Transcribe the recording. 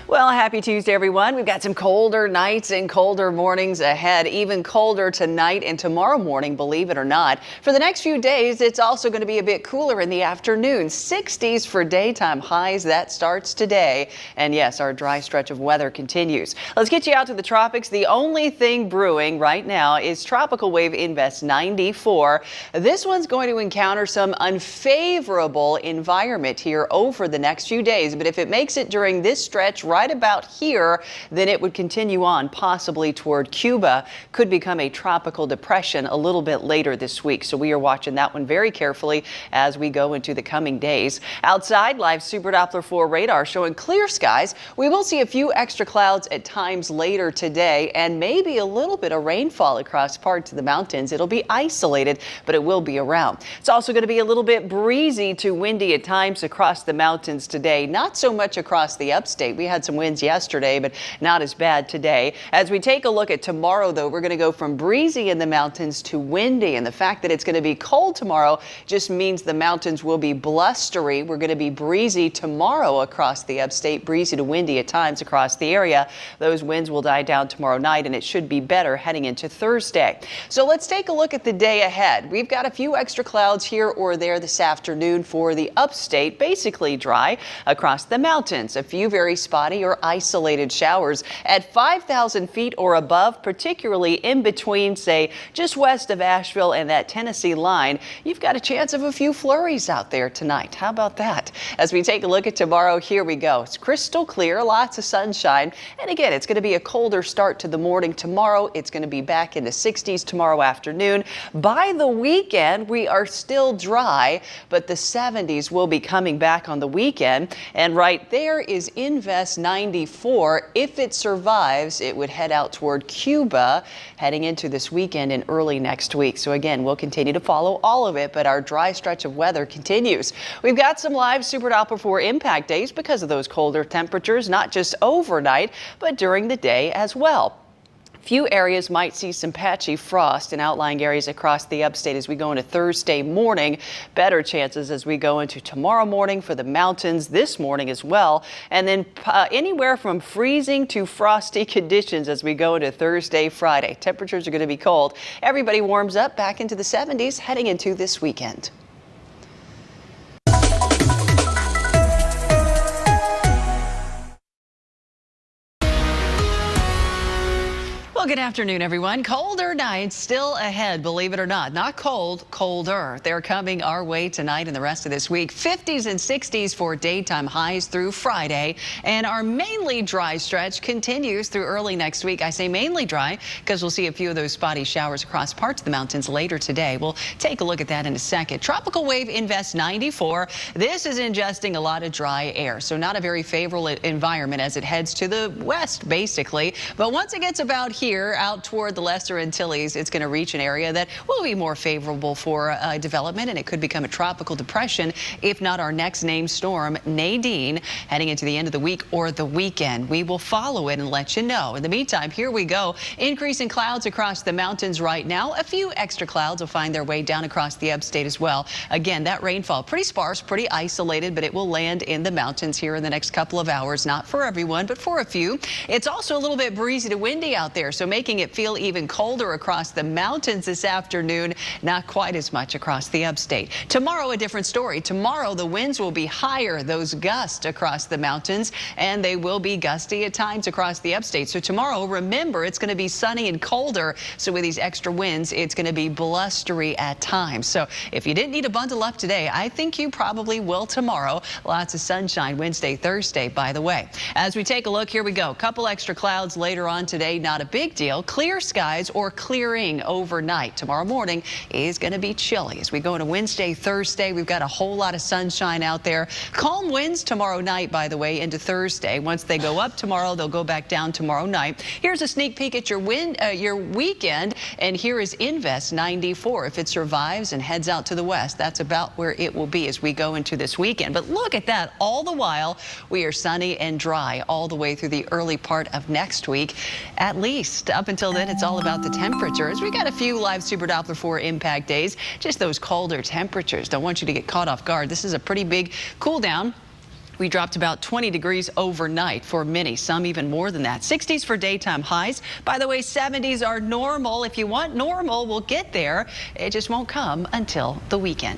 Well, happy Tuesday, everyone. We've got some colder nights and colder mornings ahead, even colder tonight and tomorrow morning, believe it or not. For the next few days, it's also going to be a bit cooler in the afternoon. 60s for daytime highs. That starts today. And yes, our dry stretch of weather continues. Let's get you out to the tropics. The only thing brewing right now is Tropical Wave Invest 94. This one's going to encounter some unfavorable environment here over the next few days. But if it makes it during this stretch right about here, then it would continue on possibly toward Cuba. Could become a tropical depression a little bit later this week. So we are watching that one very carefully as we go into the coming days. Outside, live Super Doppler 4 radar showing clear skies. We will see a few extra clouds at times later today and maybe a little bit of rainfall across parts of the mountains. It'll be isolated, but it will be around. It's also going to be a little bit breezy to windy at times across the mountains today. Not so much across the upstate. We had some winds yesterday, but not as bad today. As we take a look at tomorrow, though, we're going to go from breezy in the mountains to windy. And the fact that it's going to be cold tomorrow just means the mountains will be blustery. We're going to be breezy tomorrow across the upstate, breezy to windy at times across the area. Those winds will die down tomorrow night, and it should be better heading into Thursday. So let's take a look at the day ahead. We've got a few extra clouds here or there this afternoon for the upstate, basically dry across the mountains. A few very spotty or isolated showers at 5,000 feet or above, particularly in between, say, just west of Asheville and that Tennessee line. You've got a chance of a few flurries out there tonight. How about that? As we take a look at tomorrow, here we go. It's crystal clear, lots of sunshine. And again, it's going to be a colder start to the morning tomorrow. It's going to be back in the 60s tomorrow afternoon. By the weekend, we are still dry, but the 70s will be coming back on the weekend. And right there is Invest 94. If it survives, it would head out toward Cuba heading into this weekend and early next week. So again, we'll continue to follow all of it, but our dry stretch of weather continues. We've got some live Super Doppler 4 impact days because of those colder temperatures, not just overnight, but during the day as well. Few areas might see some patchy frost in outlying areas across the upstate as we go into Thursday morning. Better chances as we go into tomorrow morning for the mountains this morning as well. And then anywhere from freezing to frosty conditions as we go into Thursday, Friday. Temperatures are going to be cold. Everybody warms up back into the 70s heading into this weekend. Well, good afternoon, everyone. Colder nights still ahead, believe it or not. Not cold, colder. They're coming our way tonight and the rest of this week. 50s and 60s for daytime highs through Friday. And our mainly dry stretch continues through early next week. I say mainly dry because we'll see a few of those spotty showers across parts of the mountains later today. We'll take a look at that in a second. Tropical Wave Invest 94. This is ingesting a lot of dry air, so not a very favorable environment as it heads to the west, basically. But once it gets about here, out toward the Lesser Antilles, it's going to reach an area that will be more favorable for development, and it could become a tropical depression, if not our next named storm, Nadine, heading into the end of the week or the weekend. We will follow it and let you know. In the meantime, here we go. Increasing clouds across the mountains right now. A few extra clouds will find their way down across the upstate as well. Again, that rainfall pretty sparse, pretty isolated, but it will land in the mountains here in the next couple of hours. Not for everyone, but for a few. It's also a little bit breezy to windy out there, so making it feel even colder across the mountains this afternoon. Not quite as much across the upstate. Tomorrow, a different story. Tomorrow, the winds will be higher, those gusts across the mountains, and they will be gusty at times across the upstate. So tomorrow, remember, it's going to be sunny and colder. So with these extra winds, it's going to be blustery at times. So if you didn't need to bundle up today, I think you probably will tomorrow. Lots of sunshine Wednesday, Thursday, by the way. As we take a look, here we go. Couple extra clouds later on today. Not a big deal. Clear skies or clearing overnight. Tomorrow morning is going to be chilly. As we go into Wednesday, Thursday, we've got a whole lot of sunshine out there. Calm winds tomorrow night, by the way, into Thursday. Once they go up tomorrow, they'll go back down tomorrow night. Here's a sneak peek at your weekend, and here is Invest 94. If it survives and heads out to the west, that's about where it will be as we go into this weekend. But look at that. All the while, we are sunny and dry all the way through the early part of next week, at least. Up until then, it's all about the temperatures. We got a few live Super Doppler 4 impact days, just those colder temperatures. Don't want you to get caught off guard. This is a pretty big cool down We dropped about 20 degrees overnight for many, some even more than that. 60s for daytime highs. By the way, 70s are normal. If you want normal, we'll get there. It just won't come until the weekend.